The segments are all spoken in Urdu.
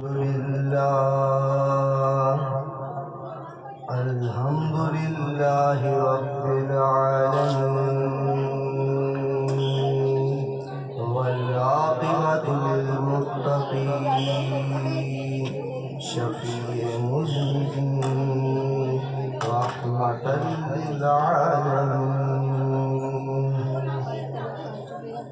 الحمد لله رب العالمين والعاقبة للمتقين شفيع المذنبين رحمة للعالمين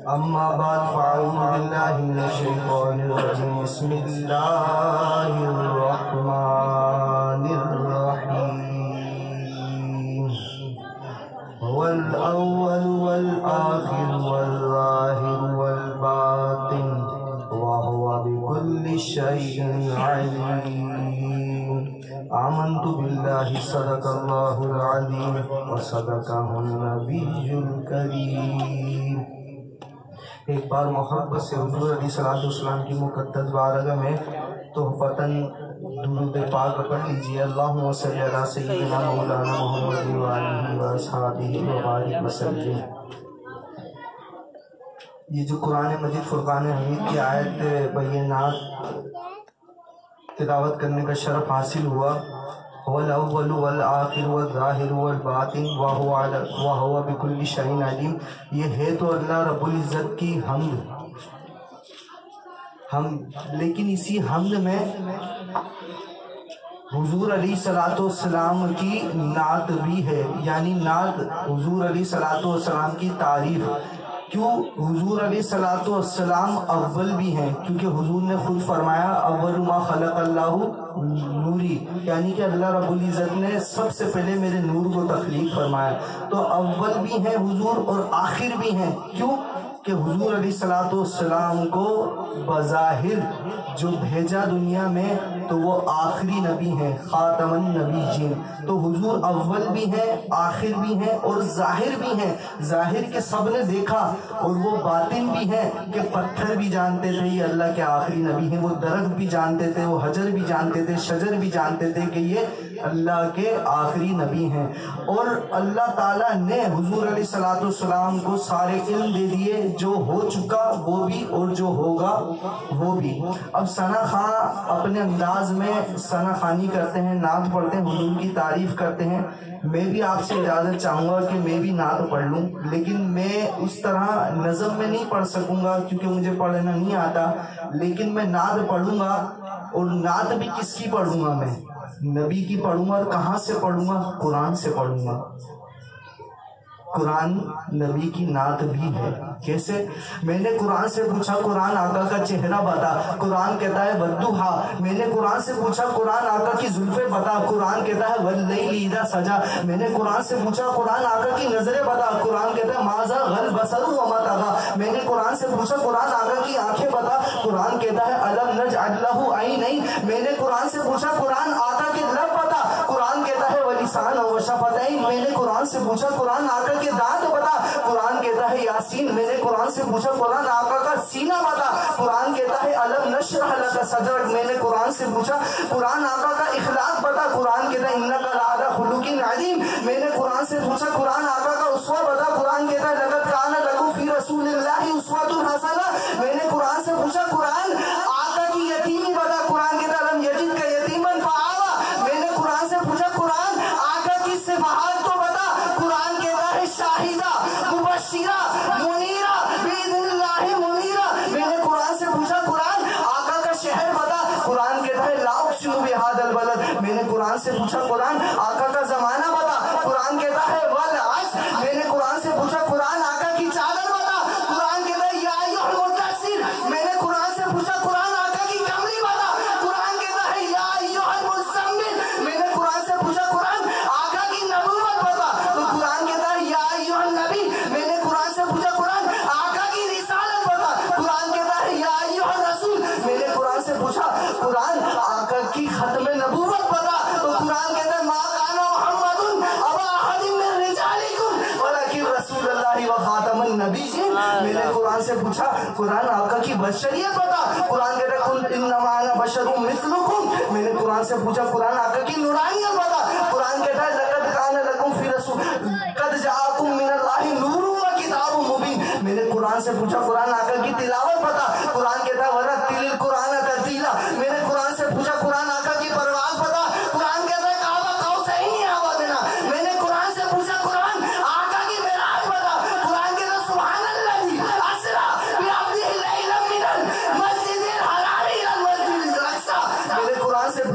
أما بعد فأعوذ بالله من الشيطان الرجيم بسم الله الرحمن الرحيم هو الأول والآخر والظاهر والباطن وهو بكل شيء عليم آمنت بالله صدق الله العظيم وصدقه النبي الكريم۔ ایک بار محبت سے حضور علیہ السلام کی مقدس بارگاہ میں تحفتاً درود پاک پڑھ لیجئے۔ اللہم صلی علی سیدنا مولانا محمد وآلہ وصحبہ وبارک وسلم۔ یہ جو قرآن مجید فرقان حمید کی آیت بینات تلاوت کرنے کا شرف حاصل ہوا، وَالْأَوَّلُ وَالْآخِرُ وَالظَّاهِرُ وَالْبَاطِنُ وَهُوَ بِكُلِّ شَيْءٍ عَلِيمٌ۔ یہ ہے تو اللہ رب العزت کی حمد، لیکن اسی حمد میں حضور علیہ السلام کی نعت بھی ہے، یعنی نعت حضور علیہ السلام کی تعریف۔ کیوں حضور علیہ السلام اول بھی ہیں؟ کیونکہ حضور نے خود فرمایا اول ما خلق اللہ نوری، یعنی کہ اللہ رب العزت نے سب سے پہلے میرے نور کو تخلیق فرمایا، تو اول بھی ہیں حضور اور آخر بھی ہیں۔ کیوں کہ حضور علیہ السلام کو بظاہر جو بھیجا دنیا میں تو وہ آخری نبی ہیں، خاتم النبیین۔ تو حضور اول بھی ہیں، آخر بھی ہیں اور ظاہر بھی ہیں۔ ظاہر کے سب نے دیکھا، اور وہ باطن بھی ہیں کہ پتھر بھی جانتے تھے یہ اللہ کے آخری نبی ہیں، وہ درخت بھی جانتے تھے، وہ حجر بھی جانتے تھے، شجر بھی جانتے تھے کہ یہ اللہ کے آخری نبی ہیں۔ اور اللہ تعالیٰ نے حضور علیہ السلام کو سارے علم دے دیے، جو ہو چکا وہ بھی اور جو ہوگا وہ بھی۔ اب ثنا خان اپنے انداز میں ثنا خوانی کرتے ہیں، نعت پڑھتے ہیں، حضور کی تعریف کرتے ہیں۔ میں بھی آپ سے اجازت چاہوں گا کہ میں بھی نعت پڑھ لوں، لیکن میں اس طرح نظم میں نہیں پڑھ سکوں گا کیونکہ مجھے پڑھنا نہیں آتا، لیکن میں نعت پڑھوں گا۔ اور نعت بھی کس کی پڑھوں گا؟ میں نبی کی پڑھوں گا۔ اور کہاں سے پڑھوں گا؟ قرآن سے پڑھوں گا۔ قرآن نبی کی نعت بھی ہے۔ کیسے؟ میں نے قرآن سے پوچھا قرآن آقا کا چہرہ بتا، قرآن کہتا ہے والضحیٰ۔ میں نے قرآن سے پوچھا قرآن آقا کی زلفیں بتا، قرآن کہتا ہے واللیل اذا سجا۔ میں نے قرآن سے پوچھا قرآن آقا کی نظریں بتا، قرآن کہتا ہے ما زاغ البصر وما طغیٰ۔ میں نے قرآن سے پوچھا قرآن آقا کی آنکھیں بتا، قرآن کہتا ہے الم نجعل لہ عینین۔ میں نے قرآن سے پوچھا قرآن آقا کے لب بتا، قرآن کہتا ہے ولسان وشفتین۔ میں نے قرآن سے پوچھا قرآن آقا کے دانت بتا، قرآن کہتا ہے یاسین۔ میں نے قرآن سے پوچھا قرآن آقا کا سینہ بتا، قرآن کہتا ہے الم نشرح لک صدرک۔ میں نے قرآن سے پوچھا قرآن آقا کا اخلاق بتا، قرآن کہتا ہے انک لعلی خلق عظیم۔ میں نے قرآن سے پوچھا قرآن آقا کا اسوہ بتا، قرآن کہتا ہے لقد کان لکم فی رسول اللہ اسوۃ حسنہ۔ میں نے قرآن سے پوچھا قرآن آقا کی یتیمی بتا، قرآن کہتا ہے لم یجدک یتیما فآویٰ۔ میں نے قرآن سے پوچھا قرآن آقا کی صفات تو بتا، قرآن کہتا ہے شاہدہ مبشرہ منیرہ باذن اللہ منیرہ۔ میں نے قرآن سے پوچھا قرآن آقا کا شہر بتا، قرآن کہتا ہے لا اقسم بہذا البلد۔ میں نے قرآن سے پوچھا قرآن آقا کا زمانہ بتا، قرآن کہتا ہے والعصر۔ میں نے قرآن سے پوچھا قرآن آقا کی چادر بتا، قرآن کہتا ہے یا ایھا المدثر۔ میں نے قرآن سے پوچھا قرآن آقا کی کملی بتا، قرآن کہتا ہے یا ایھا المزمل۔ میں نے قرآن سے پوچھا قرآن آقا کی نبوت بتا، تو قرآن کہتا ہے یا ایھا النبی۔ میں نے قرآن سے پوچھا قرآن آقا کی رسالت بتا، قرآن کہتا ہے یا ایھا الرسول۔ میں نے قرآن سے پوچھا قرآن آقا کی ختم نبوت بتا، تو قرآن کہتا ہے ما کان محمد ابا احد من رجالکم ولکن رسول اللہ وخاتم النبیین۔ میں نے قرآن سے پوچھا قرآن آقا کی بشریت بتا، قرآن کہتا ہے قل انما انا بشر مثلکم۔ میں نے قرآن سے پوچھا قرآن آقا کی نورانیت بتا، قرآن کہتا ہے لقد کان لکم فی رسول قد جاءکم من اللہ نور و کتاب مبین۔ میں نے قرآن سے پوچھا قرآن آقا کی تلاوت بتا، قرآن کہتا ہے ورتل القرآن ترتیلا۔ میں نے قرآن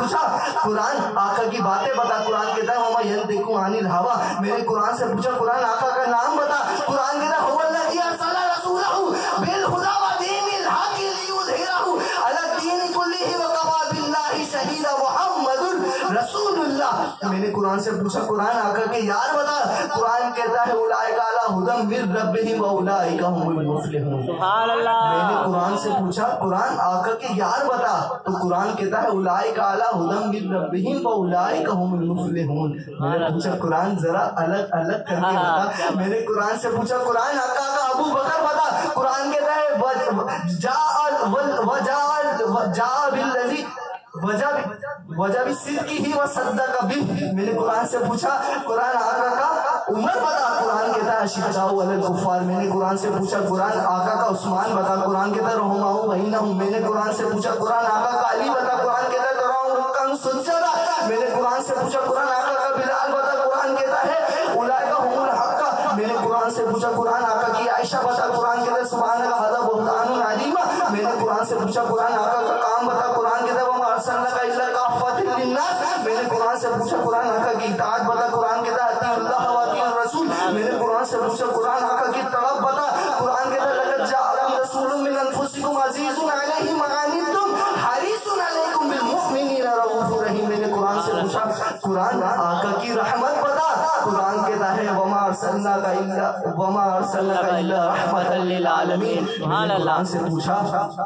پوچھا قرآن آقا کی باتیں بتا. قرآن کہتا ہے وما ینطق عن الہوا. میں نے قرآن سے پوچھا قرآن آقا کا نام بتا. قرآن کہتا ہے هو الذی ارسل رسولہ بالہدی ودین الحق لیظہرہ علی الدین کلہ وکفی باللہ شہیدا محمد رسول اللہ. میں نے قرآن سے پوچھا قرآن آقا کے یار بتا. قرآن کہتا ہے اولئک علی ھدی من ربہم واولئک هم المفلحون. سبحان اللہ. میں نے قرآن سے پوچھا قرآن آقا کے یار بتا تو قرآن کہتا ہے اولئک علی ھدی من ربہم واولئک هم المفلحون. میں نے پوچھا قرآن ذرا الگ الگ کر کے بتا. میں نے قرآن سے پوچھا قرآن آقا کا ابو بکر بتا. قرآن کہتا ہے جاء بالذی وجہ بھی صدقی ہی وصدق بھی. میں نے قرآن سے پوچھا قرآن آقا کا عمر بتا. قرآن کہتا ہے اشداء علی الکفار. میں نے قرآن سے پوچھا قرآن آقا کا عثمان بتا. قرآن کہتا ہے رحماء بینہم. میں نے قرآن سے پوچھا قرآن آقا کا علی بتا. قرآن کہتا ہے تراہم رکعا سجدا. میں نے قرآن سے پوچھا قرآن آقا کا بلال بتا. قرآن کہتا ہے اولئک هم الحق. میں نے قرآن سے پوچھا قرآن آقا کی عائشہ بتا. قرآن کہتا ہے سبحانک ھذا بہتان عظیم. میں نے قرآن سے پوچھا قرآن آقا کا کام بتا. قرآن کہتا ہے وما ارسلناک الا کافۃ للناس. میں نے قرآن سے پوچھا قرآن آقا کی اطاعت بتا. قرآن کہتا ہے اطیعوا اللہ واطیعوا الرسول. میں نے قرآن سے پوچھا قرآن آقا کی طلب بتا. قرآن کہتا ہے لقد جاءکم رسول من انفسکم عزیز علیہ ما عنتم حریص علیکم بالمؤمنین رؤوف رحیم. میں نے قرآن سے پوچھا قرآن آقا کی رحمت بتا. قرآن کہتا ہے وما ارسلناک الا رحمۃ للعالمین. قرآن سے پوچھا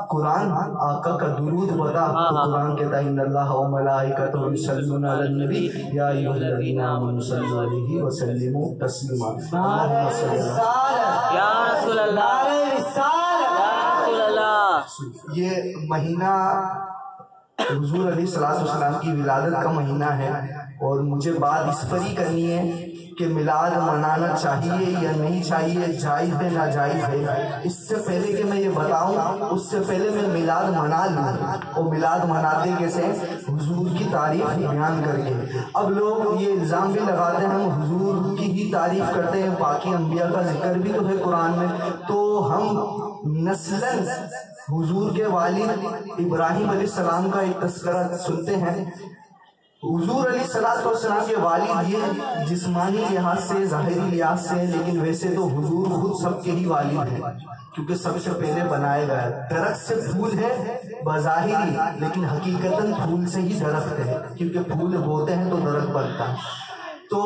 قرآن آقا کا درود بتا. قرآن کہتا ہے ان اللہ و ملائکتہ یصلون علی النبی یا ایھا الذین آمنوا صلوا علیہ وسلموا تسلیما. اللہم صل یا رسول اللہ یا رسول اللہ. یہ مہینہ حضور علیہ الصلوۃ والسلام کی ولادت کا مہینہ ہے اور مجھے بات اس پر ہی کرنی ہے کہ میلاد منانا چاہیے یا نہیں چاہیے, جائز ہے ناجائز ہے. اس سے پہلے کہ میں یہ بتاؤں اس سے پہلے میں میلاد منا لوں. اور میلاد مناتے کیسے؟ حضور کی تعریف بیان کر کے. اب لوگ یہ الزام بھی لگاتے ہیں ہم حضور کی ہی تعریف کرتے ہیں, باقی انبیاء کا ذکر بھی تو ہے قرآن میں. تو ہم نسلاً حضور کے والد ابراہیم علیہ السلام کا ایک تذکرہ سنتے ہیں. حضور علیہ السلام کے والد یہ جسمانی لحاظ سے ظاہری لحاظ سے, لیکن ویسے تو حضور خود سب کے ہی والد ہیں کیونکہ سب سے پہلے بنایا گیا. درخت سے پھول ہے بظاہری لیکن حقیقتاً پھول سے ہی درخت ہے کیونکہ پھول بوتے ہیں تو درخت بنتا ہے. تو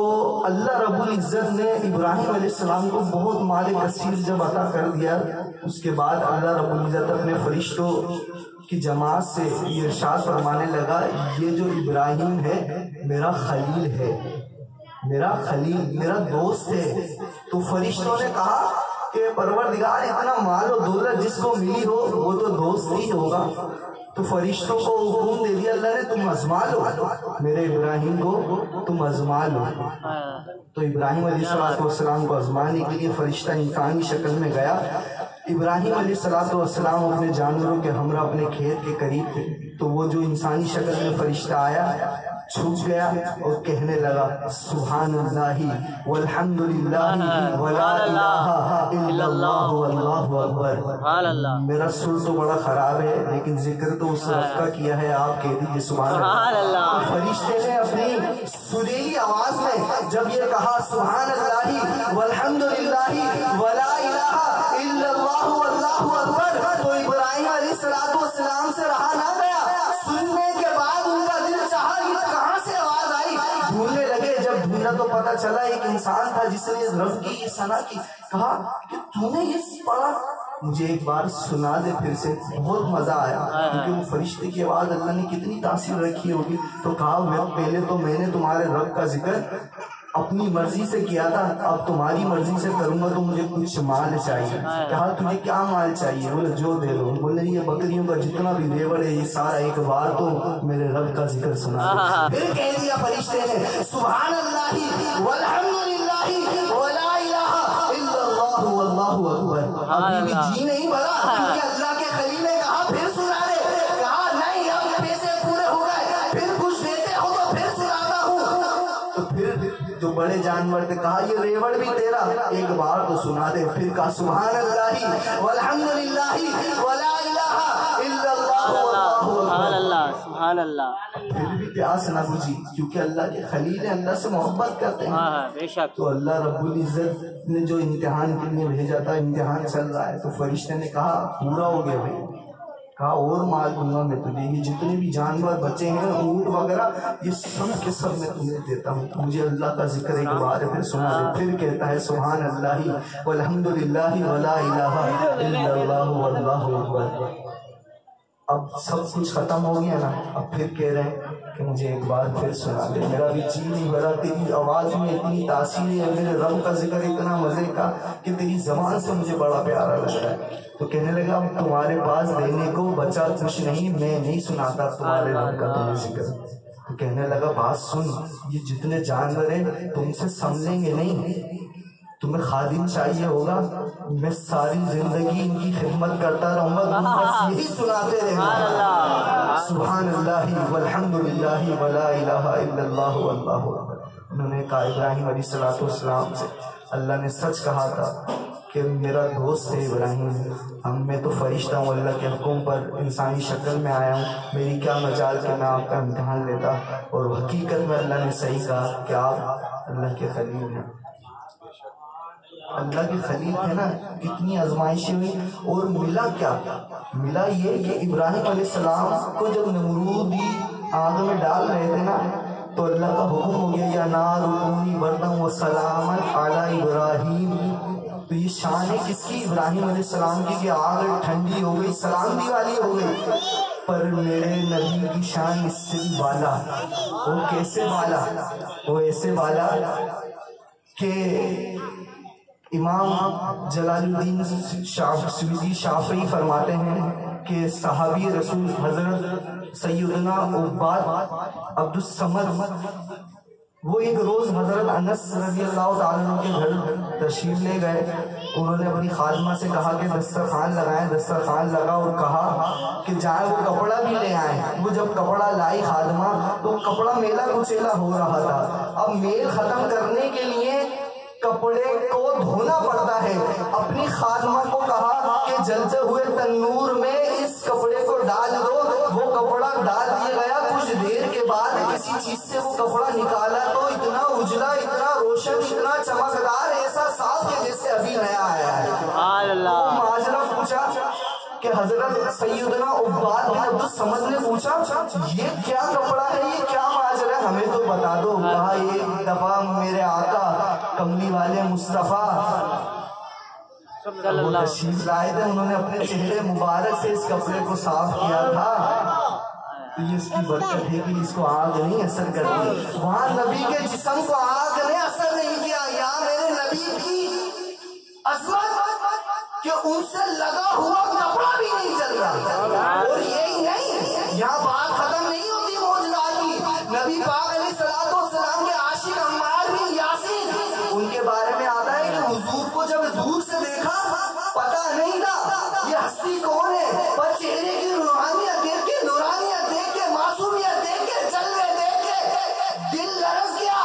اللہ رب العزت نے ابراہیم علیہ السلام کو بہت مال کثیر جب عطا کر دیا, اس کے بعد اللہ رب العزت اپنے فرشتوں کی جماعت سے یہ ارشاد فرمانے لگا یہ جو ابراہیم ہے میرا خلیل ہے, میرا خلیل, میرا دوست ہے. تو فرشتوں نے کہا کہ پروردگار اتنا مال و دولت جس کو ملی ہو وہ تو دوست ہی ہوگا. تو فرشتوں کو حکم دے دیا اللہ نے تم آزما لو, میرے ابراہیم کو تم آزما لو. تو ابراہیم علیہ السلام کو آزمانے کے لیے فرشتہ انسانی شکل میں گیا. ابراہیم علیہ السلام اپنے جانوروں کے ہمراہ اپنے کھیت کے قریب تھے. تو وہ جو انسانی شکل میں فرشتہ آیا چھپ گیا اور کہنے لگا سبحان اللہ والحمد للہ ولا الہ الا اللہ واللہ اکبر. میرا سر تو بڑا خراب ہے لیکن ذکر تو اس رب کا کیا ہے, آپ کہہ دیجیے سبحان اللہ. فرشتے نے اپنی سریلی آواز میں جب یہ کہا سبحان اللہ والحمد للہ ولا الہ الا اللہ واللہ اکبر, تو ابراہیم علیہ السلام سے رہا نہ گیا. سننے کے بعد ان کا دل چاہا یہ کہاں سے آواز آئی. ڈھونڈنے لگے, جب ڈھونڈا تو پتا چلا ایک انسان تھا جس نے رب کی ثنا کی. کہا کہ تو نے یہ پڑھا, مجھے ایک بار سنا دے پھر سے. بہت مزہ آیا کیونکہ وہ فرشتے کی آواز اللہ نے کتنی تاثیر رکھی ہوگی. تو کہا پہلے تو میں نے تمہارے رب کا ذکر اپنی مرضی سے کیا تھا, اب تمہاری مرضی سے کروں گا تو مجھے کچھ مال چاہیے. کہا تمہیں کیا مال چاہیے؟ بولے جو دے دو. بولے یہ بکریوں کا جتنا بھی ریوڑ ہے یہ سارا ایک بار تو میرے رب کا ذکر سنا. پھر کہہ دیا فرشتے نے سبحان اللہ والحمد للہ ولا الہ الا اللہ واللہ اکبر. ابھی بھی جی نہیں بھرا کیونکہ اللہ کے خلیل نے کہا پھر سنا دے. کہا نہیں اب پیسے پورے ہو گئے, پھر کچھ دیتے ہو تو پھر سناتا ہوں. تو پھر جو بڑے جانور تھے کہا یہ ریوڑ بھی تیرا, ایک بار تو سنا دے. پھر کہا سبحان اللہ والحمد للہ ولا الہ الا اللہ واللہ اکبر. سبحان اللہ. پھر بھی پیاس نہ بجھی کیونکہ اللہ کے خلیل ہیں, اللہ سے محبت کرتے ہیں. بے شک. تو اللہ رب العزت نے جو امتحان کے لیے بھیجا تھا, امتحان چل رہا ہے, تو فرشتے نے کہا پورا ہو گیا بھائی, کہا اور مال دوں گا میں تجھے, یہ جتنے بھی جانور بچے ہیں اونٹ وغیرہ یہ سب کے سب میں تمہیں دیتا ہوں. مجھے اللہ کا ذکر ایک بار پھر سنا دے. پھر کہتا ہے سبحان اللہ والحمد للہ ولا الہ الا اللہ واللہ اکبر. اب سب کچھ ختم ہو گیا نا, اب پھر کہہ رہے ہیں کہ مجھے ایک بار پھر سنا دے. میرا بھی جی نہیں بھرا, تیری آواز میں اتنی تاثیر ہے, میرے رب کا ذکر اتنا مزے کا کہ تیری زبان سے مجھے بڑا پیارا لگ رہا ہے. تو کہنے لگا اب تمہارے پاس دینے کو بچا کچھ نہیں, میں نہیں سناتا تمہارے رب کا تمہیں ذکر. تو کہنے لگا بات سن, یہ جتنے جانور ہیں تم سے سمجھیں گے نہیں, تمہیں خادم چاہیے ہوگا, میں ساری زندگی ان کی خدمت کرتا رہوں گا, تم بس یہی سناتے رہنا سبحان اللہ والحمد للہ ولا الہ الا اللہ واللہ اکبر. انہوں نے کہا ابراہیم علیہ السلام سے اللہ نے سچ کہا تھا کہ میرا دوست ہے ابراہیم, میں تو فرشتہ ہوں, اللہ کے حکم پر انسانی شکل میں آیا ہوں, میری کیا مجال کہ میں آپ کا امتحان لیتا. اور حقیقت میں اللہ نے صحیح کہا کہ آپ اللہ کے خلیل ہیں. اللہ کے خلیل ہے نا, کتنی آزمائشیں ہوئی, اور ملا کیا؟ ملا یہ کہ ابراہیم علیہ السلام کو جب نمرود آگ میں ڈال رہے تھے نا, تو اللہ کا حکم ہو گیا یا نار کونی بردا وسلاما علی ابراہیم. تو یہ شان ہے کس کی؟ ابراہیم علیہ السلام کی, کہ آگ ٹھنڈی ہو گئی, سلامتی والی ہو گئی. پر میرے نبی کی شان اس سے بھی بالا. وہ کیسے بالا؟ وہ ایسے بالا کہ امام جلال الدین سیوطی شافعی فرماتے ہیں کہ صحابی رسول حضرت سیدنا عباد عبد الصمد وہ ایک روز حضرت انس رضی اللہ تعالیٰ عنہ کے گھر تشریف لے گئے. انہوں نے اپنی خادمہ سے کہا کہ دسترخوان لگائیں. دسترخوان لگا اور کہا کہ جائیں وہ کپڑا بھی لے آئیں. وہ جب کپڑا لائی خادمہ تو کپڑا میلا کچیلا ہو رہا تھا. اب میل ختم کرنے کے لیے کپڑے کو دھونا پڑتا ہے. اپنی خادمہ کو کہا کہ جلتے ہوئے تنور میں اس کپڑے کو ڈال دو. وہ کپڑا ڈال دیا گیا. کچھ دیر کے بعد کسی چیز سے وہ کپڑا نکالا تو اتنا اجلا, اتنا روشن, اتنا چمکدار, ایسا صاف کہ جیسے ابھی نیا آیا ہے. ماجرا پوچھا کہ حضرت سیدنا عباد بن عبد الصمد نے پوچھا یہ کیا کپڑا ہے, یہ کیا ماجرا ہے, ہمیں تو بتا دو. کہا ایک دفعہ میرے آقا کملی والے مصطفیٰ وہ تشریف لائے تھے, انہوں نے اپنے چہرے مبارک سے اس کپڑے کو صاف کیا تھا, تو یہ اس کی برکت ہے کہ اس کو آگ نہیں اثر کرتی. وہاں نبی کے جسم کو آگ نے اثر نہیں کیا. یا میرے نبی کی عظمت کہ ان سے لگا ہوا کپڑا بھی نہیں چل رہا. اور یہی نہیں, یہاں بات ختم نہیں ہوتی معجزات کی. نبی پاک علیہ السلام کے عاشق عمار بن یاسر, ان کے بارے میں آتا ہے کہ حضور کو جب دور سے دیکھا پتا نہیں تھا یہ ہستی کون ہے, پر چہرے کی روحانیت دیکھ کے, نورانیت دیکھ کے, معصومیت دیکھ کے, جلوے دیکھ کے دل لرز گیا,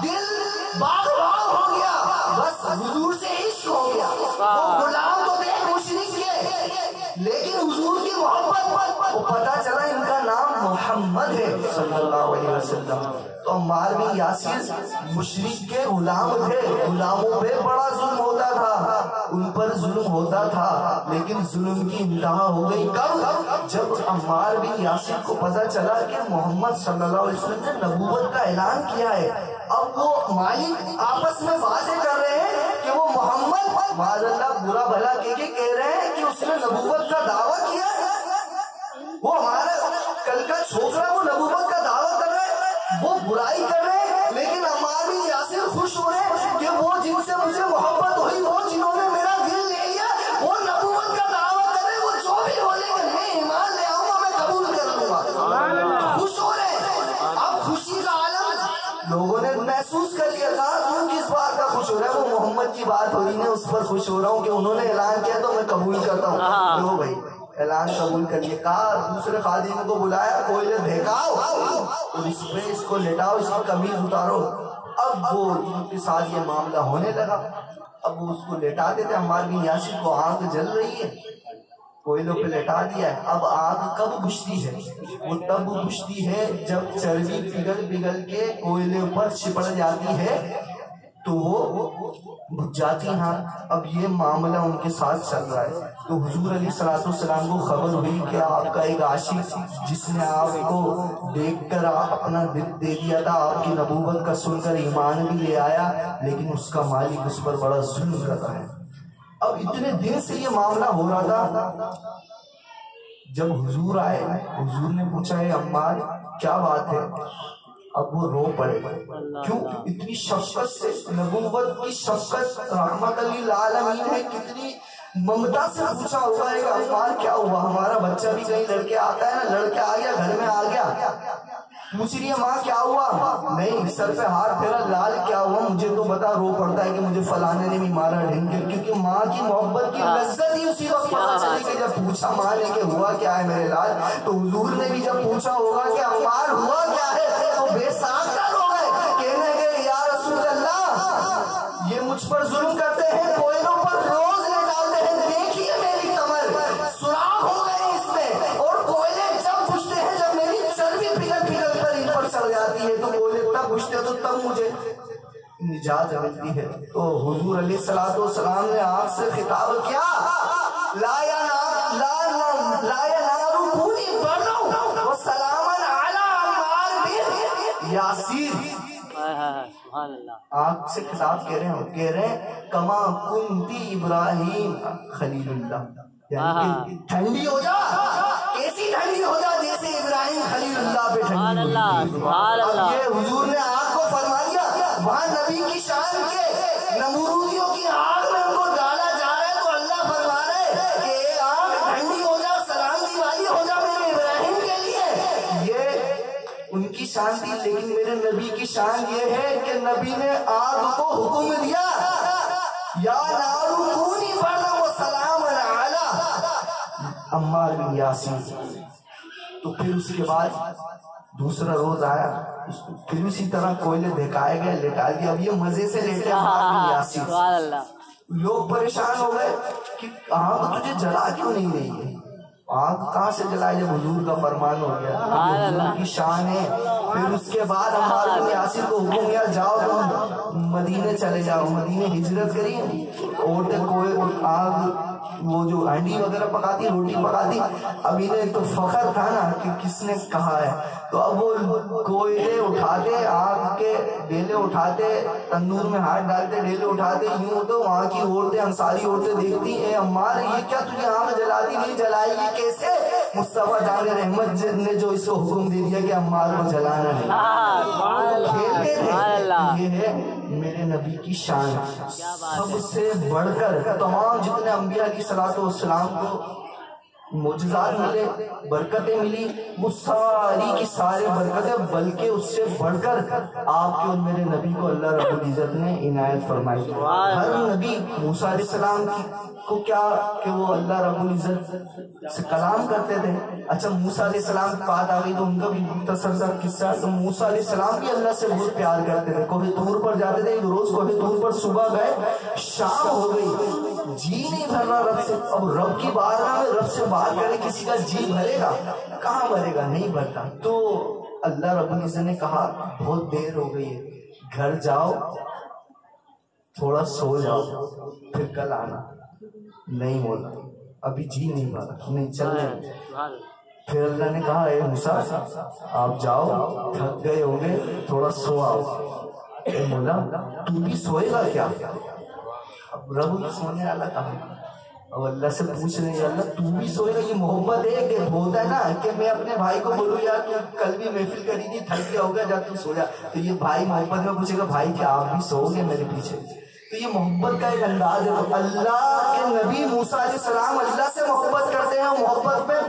دل باغ باغ ہو گیا. بس حضور سے عشق ہو گیا. وہ غلام تو دیکھ مشرک کے, لیکن حضور کی محبت وہ پتا چلا ان کا نام محمد ہے صلی اللہ علیہ وسلم. تو عمار بن یاسر مشرک کے غلام تھے. غلاموں پہ بڑا ظلم ہوتا تھا, ان پر ظلم ہوتا تھا, لیکن ظلم کی انتہا ہو گئی کب؟ جب عمار بن یاسر کو پتا چلا کہ محمد صلی اللہ علیہ وسلم نے نبوت کا اعلان کیا ہے. اب وہ مالک آپس میں باتیں کر رہے ہیں کہ وہ محمد معاذ اللہ برا بھلا کہہ رہے ہیں کہ اس نے نبوت کا دعویٰ کیا ہے. وہ ہمارا کل کا چھوکرا وہ نبوت کا دعویٰ کر رہے ہیں, وہ برائی کر رہے ہیں, لیکن عمار بن یاسر خوش ہو رہے ہیں کہ وہ جن سے مجھے محبت ہوئی, وہ جنہوں نے میرا دل لے لیا, وہ نبوت کا دعویٰ کر رہے ہیں. وہ جو بھی بولے گا میں ایمان لے آؤں گا, میں قبول کر لوں گا. خوش ہو رہے ہیں. اب خوشی کا عالم لوگوں نے محسوس کر لیا تھا. تم کس بات کا خوش ہو رہا ہے؟ وہ محمد کی بات ہو رہی ہے, اس پر خوش ہو رہا ہوں کہ انہوں نے اعلان کیا تو میں قبول کرتا ہوں. لو بھائی اعلان قبول کر لیا. کہا دوسرے خادم کو بلایا, کوئلے بھیکاؤ اور اس پہ اس کو لٹاؤ, اس کی قمیض اتارو. اب وہ ان کے ساتھ یہ معاملہ ہونے لگا. اب وہ اس کو لٹاتے تھے. عمار بن یاسر کو آنکھ جل رہی ہے, کوئلوں پہ لٹا دیا ہے. اب آگ کب بجھتی ہے؟ وہ تب بجھتی ہے جب چربی پگھل کے کوئلے پر چپڑ جاتی ہے تو وہ بجھ جاتی. ہاں اب یہ معاملہ ان کے ساتھ چل رہا ہے. تو حضور علیہ السلام کو خبر ہوئی کہ آپ کا ایک عاشق جس نے آپ کو دیکھ کر اپنا دل دے دیا تھا، آپ کی نبوت کا سن کر ایمان بھی لے آیا، لیکن اس کا مالک اس پر بڑا ظلم کر رہا ہے. اب اتنے دن سے یہ معاملہ ہو رہا تھا. جب حضور آئے، حضور نے پوچھا ہے عمار کیا بات ہے؟ اب وہ رو پڑے. کیوں؟ اتنی شفقت سے، نبوت کی شفقت رحمت للعالمین ہے، کتنی ممتا سے پوچھا ہوگا ہے عمار کیا ہوا؟ ہمارا بچہ بھی کہیں لڑکے آتا ہے نا، لڑکے آ گیا گھر میں آ گیا، پوچھ رہی ہے ماں کیا ہوا؟ نہیں، سر پہ ہاتھ پھیرا، لال کیا ہوا مجھے تو بتا. رو پڑتا ہے کہ مجھے فلانے نے بھی مارا ڈھنگے، کیونکہ ماں کی محبت کی لذت ہی اسی وقت پتہ چلی کہ جب پوچھا ماں نے کہ ہوا کیا ہے میرے لال. تو حضور نے بھی جب پوچھا ہوگا کہ عمار ہوا کیا ہے تو بے ساختہ رو گئے، کہنے گئے یا رسول اللہ یہ مجھ پر ظلم کرتے ہیں، کوئلوں پر روز لے ڈالتے ہیں، دیکھیے میری کمر سوراخ ہو گئے اس میں، اور کوئلے جب بجھتے ہیں جب میری چربی پگھل کر ان پر چڑھ جاتی ہے تو کوئلے تب بجھتے تو تب مجھے نجات ملتی ہے. تو حضور علیہ السلام نے آپ سے خطاب کیا، لا ینال کونی بردا وسلاما علی عمار بن یاسر. آپ سے خطاب کہہ رہے ہیں کما کنتی ابراہیم خلیل اللہ، یعنی کہ ٹھنڈی ہو جا، کیسی ٹھنڈی ہو جا جیسے ابراہیم خلیل اللہ پہ ٹھنڈی ہوئی. اب یہ حضور نے آپ کو فرما دیا، وہاں نبی کی شان کے نمرودیوں کی آگ میں ان کو ڈالا جا رہا ہے تو اللہ فرما رہے کہ آگ ٹھنڈی ہو جا، سلامتی والی ہو جا میرے ابراہیم کے لیے. یہ ان کی شان تھی، لیکن میرے نبی کی شان یہ ہے کہ نبی نے آگ کو حکم دیا یا نار کونی بردا وسلاما علی عمار بن یاسر. تو پھر اس کے بعد دوسرا روز آیا، پھر اسی طرح کوئلے دکھائے گئے، لٹا دیا. اب یہ مزے سے لیٹے عمار بن یاسر. لوگ پریشان ہو گئے کہ آگ تجھے جلا کیوں نہیں رہی ہے؟ آگ کہاں سے جلائے جب حضور کا فرمان ہو گیا، حضور کی شان ہے. پھر اس کے بعد عمار بن یاسر کو حکم دیا جاؤ تم مدینے چلے جاؤ، مدینے ہجرت کری. عورتیں کوئی آگ وہ جو ہانڈی وغیرہ پکاتی، روٹی پکاتی، اب انہیں تو فخر تھا نا کہ کس نے کہا ہے، تو اب وہ کوئلے اٹھاتے، آگ کے ڈیلے اٹھاتے، تندور میں ہاتھ ڈالتے، ڈیلے اٹھاتے. یوں تو وہاں کی عورتیں، انصاری عورتیں دیکھتی اے عمار یہ کیا تجھے آگ جلاتی نہیں، جلائے گی کیسے؟ مصطفیٰ جان رحمت نے جو اس کو حکم دے دیا کہ عمار کو جلانا نہیں. کھیلتے تھے. یہ ہے میرے نبی کی شان. سب سے بڑھ کر تمام جتنے انبیاء علیہ الصلوۃ والسلام کو معجزات ملے، برکتیں ملی، وہ ساری کی ساری برکتیں، بلکہ اس سے بڑھ کر آپ کے اور میرے نبی کو اللہ رب العزت نے عنایت فرمائی. ہر نبی موسیٰ علیہ السلام کو کیا کہ وہ اللہ رب العزت سے کلام کرتے تھے. اچھا موسیٰ علیہ السلام کی بات آ گئی تو ان کا بھی مختصر سا قصہ. تو موسیٰ علیہ السلام بھی اللہ سے بہت پیار کرتے تھے، کوہ طور پر جاتے تھے. ایک روز کوہ طور پر صبح گئے، شام ہو گئی، جی نہیں بھر رہا رب سے. اب رب کی بارگاہ میں رب سے بات کرے کسی کا جی بھرے گا؟ کہاں بھرے گا، نہیں بھرتا. تو اللہ رب العزت نے کہا بہت دیر ہو گئی ہے، گھر جاؤ تھوڑا سو جاؤ پھر کل آنا. نہیں بولا ابھی جی نہیں بھرا، نہیں چل رہے. پھر اللہ نے کہا اے موسیٰ آپ جاؤ، تھک گئے ہوں گے، تھوڑا سو آؤ. بولا تو بھی سوئے گا کیا؟ اب رب سونے والا کہا. اب اللہ سے پوچھ رہے ہیں اللہ تو بھی سوئے گا؟ یہ محبت ہے کہ ہوتا ہے نا کہ میں اپنے بھائی کو بولوں یار تو کل بھی محفل کری تھی، تھک گیا ہوگا جا تو سو جا. تو یہ بھائی محبت میں پوچھے گا بھائی کیا آپ بھی سو گے میرے پیچھے؟ تو یہ محبت کا ایک انداز ہے. اللہ کے نبی موسیٰ علیہ السلام اللہ سے محبت کرتے ہیں، محبت میں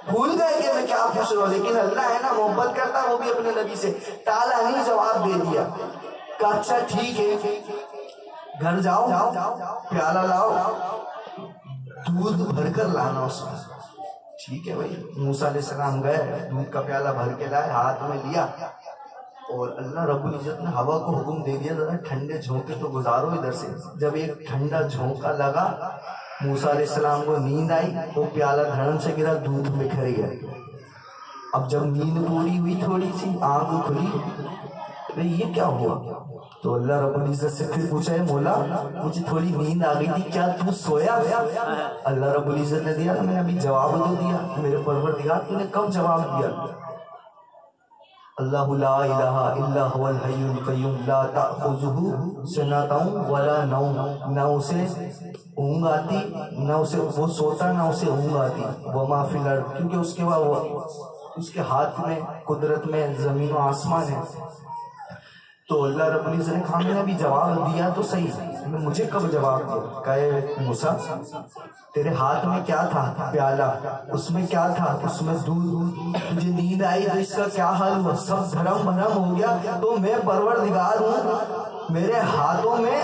بھول گئے کہ میں کیا پوچھ رہا ہوں، لیکن اللہ ہے نا محبت کرتا، وہ بھی اپنے نبی سے ٹالا نہیں، جواب دے دیا. کہا اچھا ٹھیک ہے گھر جاؤ، پیالہ لاؤ، دودھ بھر کر لانا اس میں. ٹھیک ہے بھائی. موسیٰ علیہ السلام گئے، دودھ کا پیالہ بھر کے لائے، ہاتھ میں لیا، اور اللہ رب العزت نے ہوا کو حکم دے دیا ذرا ٹھنڈے جھونکے تو گزارو ادھر سے. جب ایک ٹھنڈا جھونکا لگا موسیٰ علیہ السلام کو نیند آئی، وہ پیالہ دھڑن سے گرا، دودھ بکھر گیا۔ اب جب نیند پوری ہوئی، تھوڑی سی آنکھ کھلی، یہ کیا ہوا؟ تو اللہ رب العزت سے پھر پوچھا ہے مولا مجھے تھوڑی نیند آ گئی تھی، کیا تو سویا؟ اللہ رب العزت نے دیا، میں نے ابھی جواب تو دیا، میرے پروردگار تو نے کب جواب دیا؟ اللہ لا الہ الا هو الحی القیوم لا تأخذہ سنۃ ولا نوم، نہ اسے اونگ آتی، نہ اسے وہ سوتا، نہ اسے اونگ آتی، وما فی الارض، کیونکہ اس کے بعد اس کے ہاتھ میں، قدرت میں زمین و آسمان ہے۔ تو اللہ رب العزت نے کہا میں نے ابھی جواب دیا تو صحیح، مجھے کب جواب دیا؟ کہے موسیٰ تیرے ہاتھ میں کیا تھا؟ پیالہ، اس میں کیا تھا؟ اس میں دودھ، تجھے نیند آئی تو اس کا کیا حال ہوا؟ سب دھرم بھرم ہو گیا۔ تو میں پروردگار ہوں، میرے ہاتھوں میں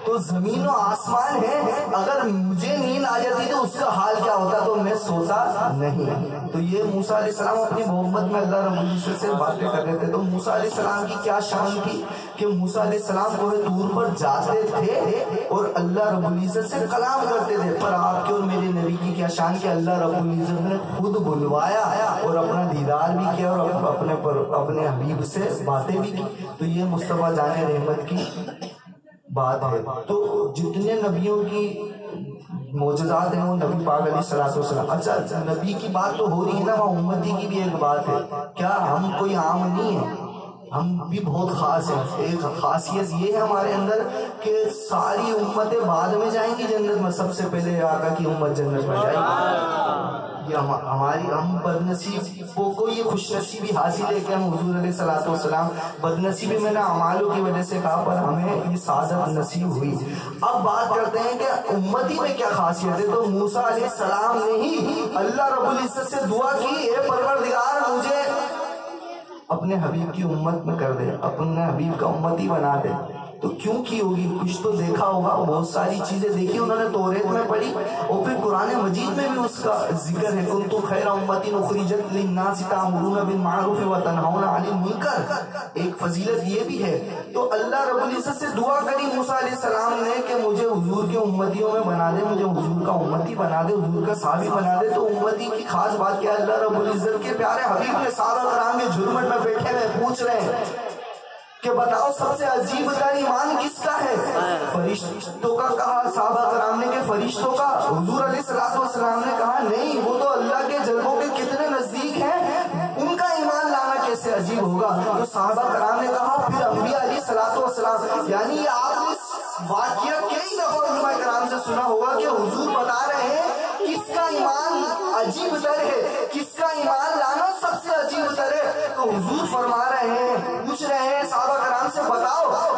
تو زمین و آسمان ہے، اگر مجھے نیند آ جاتی تو اس کا حال کیا ہوتا؟ تو میں سوتا نہیں۔ تو یہ موسیٰ علیہ السلام اپنی محبت میں اللہ رب العزت سے باتیں کر رہے تھے۔ تو موسیٰ علیہ السلام کی کیا شان تھی کہ موسیٰ علیہ السلام کوہ طور پر جاتے تھے اور اللہ رب العزت سے کلام کرتے تھے، پر آپ کے اور میرے نبی کی کیا شان کہ اللہ رب العزت نے خود بلوایا اور اپنا دیدار بھی کیا اور اپنے حبیب سے باتیں بھی کی۔ تو یہ مصطفیٰ جان رحمت کی بات ہے۔ تو جتنے نبیوں کی معجزات ہیں وہ نبی پاک علیہ الصلوۃ والسلام۔ اچھا نبی کی بات تو ہو رہی ہے نا، وہاں امتی کی بھی ایک بات ہے، کیا ہم کوئی عام نہیں ہے؟ ہم بھی بہت خاص ہیں۔ ایک خاصیت یہ ہے ہمارے اندر کہ ساری امتیں بعد میں جائیں گی جنت میں، سب سے پہلے آقا کی امت جنت میں جائے گی۔ یہ ہماری ہم بدنصیبوں کو یہ خوش نصیبی حاصل ہے کہ ہم حضور علیہ الصلوۃ والسلام، بدنصیبی میں نے اعمالوں کی وجہ سے کہا پر ہمیں یہ سعادت نصیب ہوئی۔ اب بات کرتے ہیں کہ امتی میں کیا خاصیت ہے۔ تو موسیٰ علیہ السلام نے ہی اللہ رب العزت سے دعا کی، اے پروردگار مجھے اپنے حبیب کی امت میں کر دے، اپنے حبیب کا امتی بنا دے۔ تو کیوں کی ہوگی؟ کچھ تو دیکھا ہوگا، بہت ساری چیزیں دیکھی انہوں نے، توریت میں پڑھی اور پھر قرآن مجید میں بھی اس کا ذکر ہے، کنتم خیر امۃ اخرجت للناس تأمرون بالمعروف وتنہون عن المنکر۔ ایک فضیلت یہ بھی ہے۔ تو اللہ رب العزت سے دعا کری موسیٰ علیہ السلام نے کہ مجھے حضور کے امتیوں میں بنا دے، مجھے حضور کا امتی بنا دے، حضور کا صحابی بنا دے۔ تو امتی کی خاص بات کیا ہے؟ اللہ رب العزت کے پیارے حبیب نے صحابہ کرام کے جھرمٹ میں بیٹھے ہوئے پوچھ رہے ہیں کہ بتاؤ سب سے عجیب تر ایمان کس کا ہے؟ فرشتوں کا کہا صحابہ کرام نے کہ فرشتوں کا؟ حضور علیہ الصلوۃ والسلام نے کہا نہیں، وہ تو اللہ کے جلووں کے کتنے نزدیک ہیں، ان کا ایمان لانا کیسے عجیب ہوگا؟ تو صحابہ کرام نے کہا پھر انبیاء علیہ الصلوۃ والسلام، یعنی یہ آپ نے واقعہ کئی دفعہ علماء کرام سے سنا ہوگا کہ حضور بتا رہے ہیں کس کا ایمان عجیب تر ہے، کس کا ایمان لانا سب سے عجیب تر ہے۔ تو حضور فرما رہے ہیں، پوچھ رہے ہیں صحابہ کرام سے بتاؤ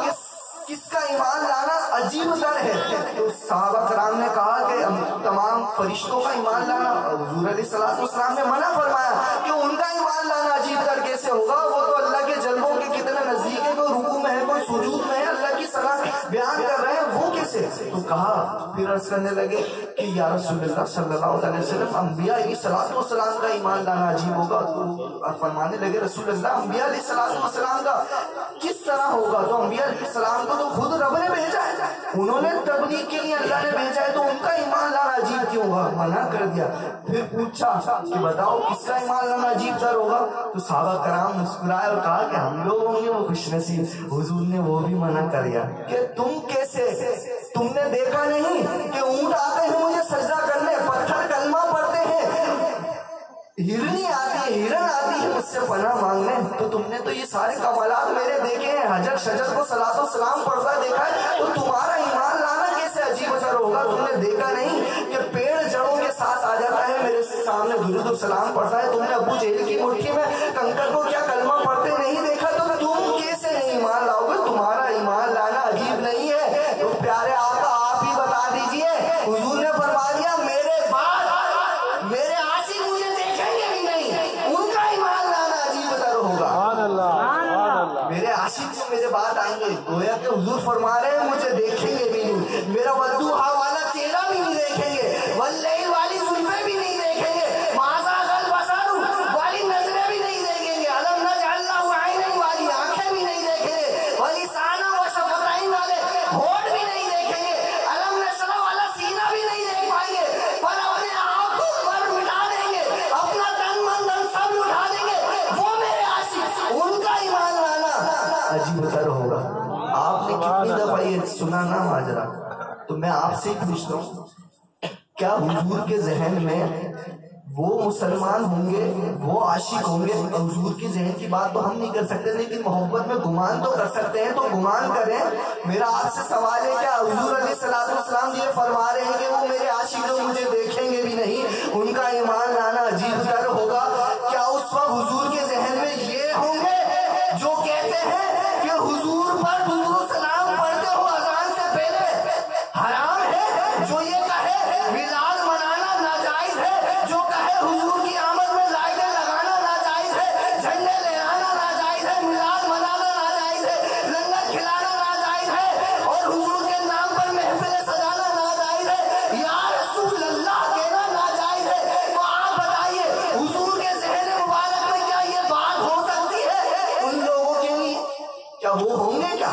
کس کا ایمان لانا عجیب تر ہے؟ تو صحابہ کرام نے کہا کہ تمام فرشتوں کا ایمان لانا۔ حضور علیہ الصلوۃ والسلام نے منع فرمایا کہ ان کا ایمان لانا عجیب تر کیسے ہوگا، وہ تو اللہ کے جلووں کے کتنے نزدیک ہے، کوئی رکوع میں ہے، کوئی سجود میں ہے، اللہ کی صلاح بیان کر رہے ہیں، وہ کیسے؟ تو کہا پھر عرض کرنے لگے کہ یا رسول اللہ صلی اللہ علیہ وسلم انبیاء علیہ الصلوۃ والسلام کا ایمان لانا عجیب ہوگا۔ تو فرمانے لگے رسول اللہ انبیاء علیہ الصلوۃ والسلام کا کس طرح ہوگا؟ تو انبیاء علیہ السلام کو تو خود رب نے بھیجا ہے، انہوں نے تبلیغ کے لیے اللہ نے بھیجا ہے، تو ان کا ایمان لانا عجیب کیوں ہوگا؟ منع کر دیا۔ پھر پوچھا کہ بتاؤ کس کا ایمان لانا عجیب تر ہوگا؟ تو صحابہ کرام مسکرائے اور کہا کہ ہم لوگ ہوں گے وہ خوش نصیب۔ حضور نے وہ بھی منع کر دیا کہ تم کیسے، تم نے دیکھا نہیں کہ اونٹ آتے ہیں مجھے سجدہ کرنے، پتھر کلمہ پڑھتے ہیں، ہرنی آتی ہے، ہرن آتی ہے مجھ سے پناہ مانگنے، تو تم نے تو یہ سارے کمالات میرے دیکھے ہیں، حجر شجر کو صلاۃ و سلام پڑھتا دیکھا ہے، تو تمہارا ایمان لانا کیسے عجیب اثر ہوگا؟ تم نے دیکھا نہیں کہ پیڑ جڑوں کے ساتھ آ جاتا ہے، میرے سامنے درود و سلام پڑھتا ہے، تم نے ابو جہل کی مٹھی میں کنکر کو کیا کلمہ پڑھتے نہیں دیکھا، تو تم کیسے نہیں ایمان لاؤ گے؟ تمہارا ایمان لانا عجیب نہیں ہے۔ تو پیارے آقا آپ ہی بتا دیجئے، حضور نے فرما دیا میرے بعد میرے عاشق مجھے دیکھیں گے بھی نہیں، ان کا ایمان لانا عجیب تر ہوگا۔ میرے عاشق جو میرے بعد آئیں گے، گویا کہ حضور فرما رہے ہیں مجھے دیکھیں گے بھی نہیں، میرا ودوحا والا چہرہ بھی نہیں دیکھیں گے، واللیل والی زلفیں بھی نہیں دیکھیں گے، ماذا غل بصر والی نظریں بھی نہیں دیکھیں گے، علم نجعل لہ عینین والی آنکھیں بھی نہیں دیکھیں گے، ولسانا و شفتین والے ہونٹ بھی نہیں دیکھیں گے، علم نشرح والا سینہ بھی نہیں دیکھ ماجرا. تو میں آپ سے پوچھتا ہوں کیا حضور کے ذہن میں وہ مسلمان ہوں گے, وہ عاشق ہوں گے؟ حضور کی ذہن کی بات تو ہم نہیں کر سکتے, لیکن محبت میں گمان تو کر سکتے ہیں, تو گمان کریں. میرا آپ سے سوال ہے کیا حضور علیہ الصلوۃ والسلام یہ فرما رہے ہیں کہ وہ میرے عاشق جو مجھے دیکھیں گے بھی نہیں, ان کا ایمان لانا عجیب تر ہوگا؟ کیا اس وقت حضور کے ذہن میں یہ ہوں گے جو کہتے ہیں کہ حضور پر درود و سلام پڑھتے ہو اذان سے پہلے حرام ہے, جو یہ کہے میلاد منانا ناجائز ہے, جو کہے حضور کی آمد میں لائٹیں لگانا ناجائز ہے, جھنڈے لہرانا ناجائز ہے, میلاد منانا ناجائز ہے, لنگر کھلانا ناجائز ہے, اور حضور کے نام پر محفلیں سجانا ناجائز ہے, یا رسول اللہ کہنا ناجائز ہے؟ تو آپ بتائیے حضور کے ذہن مبارک میں کیا یہ بات ہو سکتی ہے ان لوگوں کے لیے؟ کیا وہ ہوں گے؟ کیا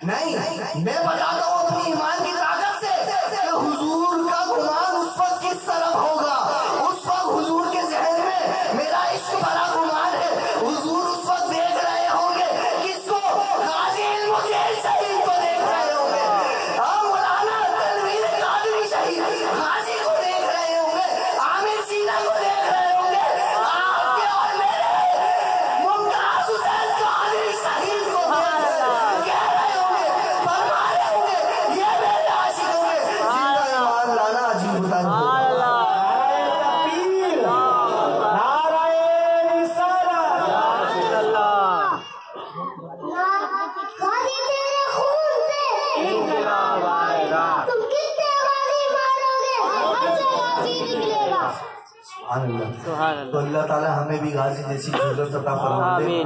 نہیں. میں بتاتا ہوں اپنی ایمان کی طاقت سے کہ حضور کا گمان اس وقت کس طرف ہوگا. اس وقت حضور کے ذہن میں میرا عشق بڑا گمان ہے. حضور اس وقت دیکھ رہے ہوں گے کس کو؟ غازی علم الدین شہید کو دیکھ رہے ہوں گے, مولانا تنویر قادری شہید غازی کو دیکھ رہے ہوں گے, عامر سینا کو دیکھ رہے ہوں گے, آپ کے اور میرے ممتاز حسین قادری شہید کو کہہ رہے ہوں گے, فرما رہے ہوں گے یہ میرے عاشق ہوں گے. جن کا ایمان لانا عجیب ہوتا ہے. تو اللہ تعالیٰ ہمیں بھی غازی جیسی ضرورت عطا فرما دے.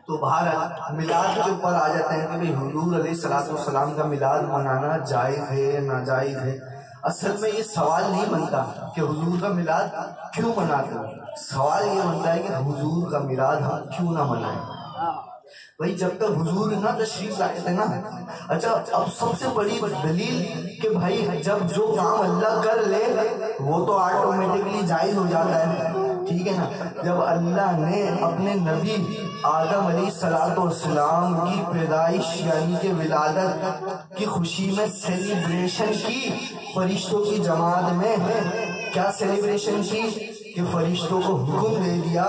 تو باہر میلاد کے اوپر آ جاتے ہیں کہ بھئی حضور علیہ الصلوۃ والسلام کا میلاد منانا جائز ہے یا ناجائز ہے. اصل میں یہ سوال نہیں بنتا کہ حضور کا میلاد کیوں مناتے ہیں, سوال یہ بنتا ہے کہ حضور کا میلاد ہم کیوں نہ منائیں. بھائی جب تک حضور نہ تشریف لائے تھے نا, اچھا اب سب سے بڑی دلیل کہ بھائی جب جو کام اللہ کر لے وہ تو آٹومیٹکلی جائز ہو جاتا ہے, ٹھیک ہے نا. جب اللہ نے اپنے نبی آدم علیہ الصلوۃ والسلام کی پیدائش یعنی کہ ولادت کی خوشی میں سیلیبریشن کی فرشتوں کی جماعت میں, کیا سیلیبریشن کی کہ فرشتوں کو حکم دے دیا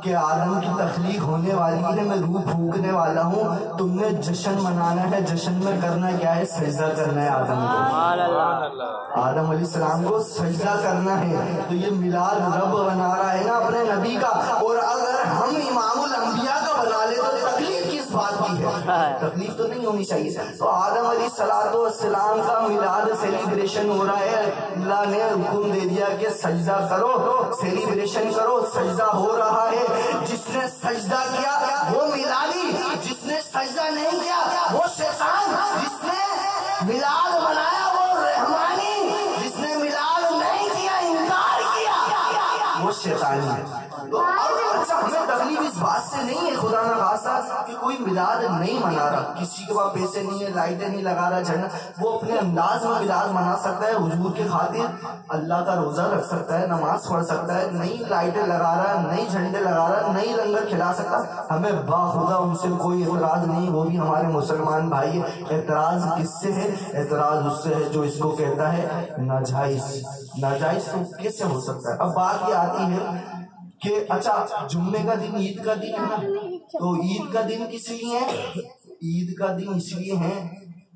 کہ آدم کی تخلیق ہونے والی ہے, میں روح پھونکنے والا ہوں, تم نے جشن منانا ہے. جشن میں کرنا کیا ہے؟ سجدہ کرنا ہے آدم کو, آدم علیہ السلام کو سجدہ کرنا ہے. تو یہ میلاد رب بنا رہا ہے نا اپنے نبی کا, اور اگر ہم امام الانبیاء کا بنا لے تو تکلیف کس بات کی ہے؟ تکلیف تو نہیں ہونی چاہیے. تو آدم علیہ الصلوۃ والسلام کا میلاد سیلیبریشن ہو رہا ہے, اللہ نے حکم دے دیا کہ سجدہ کرو, سیلیبریشن کرو, سجدہ ہو رہا ہے. جس نے سجدہ کیا وہ میلادی, جس نے سجدہ نہیں کیا وہ شیطان, جس نے میلاد منایا وہ رحمانی, جس نے میلاد نہیں کیا انکار کیا وہ شیطانی ہے. تو اچھا ہمیں تکلیف اس بات سے نہیں ہے خدا نہ خاصہ کہ کوئی میلاد نہیں منا رہا, کسی کے پاس پیسے نہیں ہے, لائٹیں نہیں لگا رہا جھنڈا, وہ اپنے انداز میں میلاد منا سکتا ہے. حضور کی خاطر اللہ کا روزہ رکھ سکتا ہے, نماز پڑھ سکتا ہے, نئی لائٹیں لگا رہا ہے, نئی جھنڈے لگا رہا ہے, نئی لنگر کھلا سکتا. ہمیں باخدا ان سے کوئی اعتراض نہیں, وہ بھی ہمارے مسلمان بھائی ہیں. اعتراض کس سے ہے؟ اعتراض اس سے ہے جو اس کو کہتا ہے ناجائز. ناجائز تو کیسے ہو سکتا ہے؟ اب بات یہ آتی ہے کہ اچھا جمعے کا دن عید کا دن ہے نا, تو عید کا دن کس لیے ہے؟ عید کا دن اس لیے ہے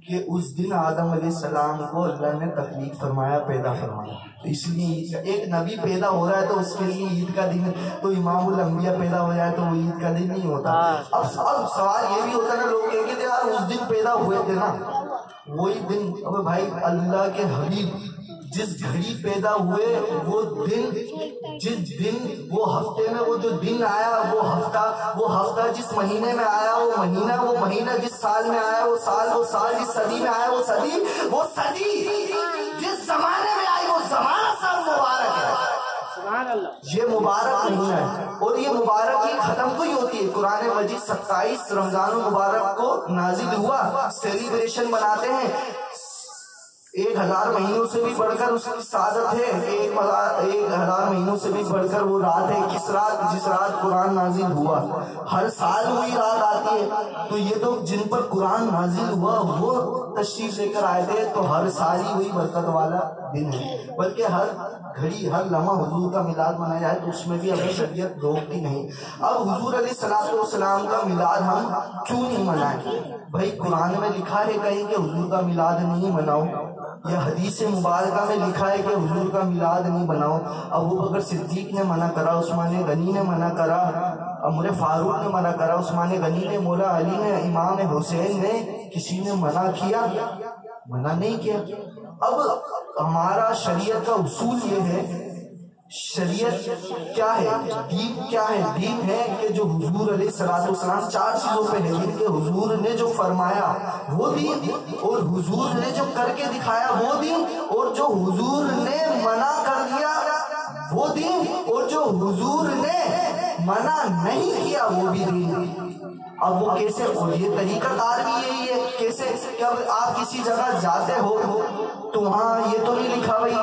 کہ اس دن آدم علیہ السلام کو اللہ نے تخلیق فرمایا, پیدا فرمایا, تو اس لیے عید کا, ایک نبی پیدا ہو رہا ہے تو اس کے لیے عید کا دن. تو امام الانبیاء پیدا ہو جائے تو وہ عید کا دن نہیں ہوتا. اب سوال یہ بھی ہوتا ہے نا, لوگ کہیں گے یار اس دن پیدا ہوئے تھے نا, وہی دن. اب بھائی اللہ کے حبیب جس گھڑی پیدا ہوئے وہ دن, جس دن وہ ہفتے میں وہ جو دن آیا وہ ہفتہ جس مہینے میں آیا وہ مہینہ جس سال میں آیا وہ سال جس صدی میں آیا وہ صدی جس زمانے میں آئی وہ زمانہ سب مبارک ہے. یہ مبارک نہیں ہے, اور یہ مبارک ہی ختم کو ہی ہوتی ہے. قرآن مجید 27 رمضان المبارک کو نازل ہوا, سیلیبریشن مناتے ہیں. 1000 مہینوں سے بھی بڑھ کر اس کی سعادت ہے، 1000 مہینوں سے بھی بڑھ کر وہ رات ہے جس رات قرآن نازل ہوا۔ ہر سال وہی رات آتی ہے، تو یہ تو جن پر قرآن نازل ہوا وہ تشریف لے کر آئے تھے، تو ہر سال ہی وہی برکت والا دن ہے، بلکہ ہر گھڑی ہر لمحہ حضور کا میلاد منایا جائے تو اس میں بھی ہمیں شریعت روکتی نہیں۔ اب حضور علیہ السلام کا میلاد ہم کیوں نہیں منائیں؟ بھائی قرآن میں لکھا ہے کہیں کہ حضور کا میلاد نہیں مناؤ، یا حدیث مبارکہ میں لکھا ہے کہ حضور کا میلاد نہیں بناؤ؟ ابوبکر صدیق نے منع کرا، عثمان غنی نے منع کرا، عمر فاروق نے منع کرا، عثمان غنی نے، مولا علی نے، امام حسین نے، کسی نے منع کیا؟ منع نہیں کیا۔ اب ہمارا شریعت کا اصول یہ ہے، شریعت کیا ہے، دین کیا ہے؟ دین ہے کہ جو حضور علیہ السلام 4 چیزوں پہ ہے، دین کے حضور نے جو فرمایا وہ دین، اور حضور نے جو کر کے دکھایا وہ دین، اور جو حضور نے منع کر دیا وہ دین، اور جو حضور نے منع نہیں کیا وہ بھی دین۔ اب وہ کیسے؟ اور یہ طریقہ کار بھی یہی ہے، کیسے کہ اب آپ کسی جگہ جاتے ہو تو وہاں یہ تو نہیں لکھا بھائی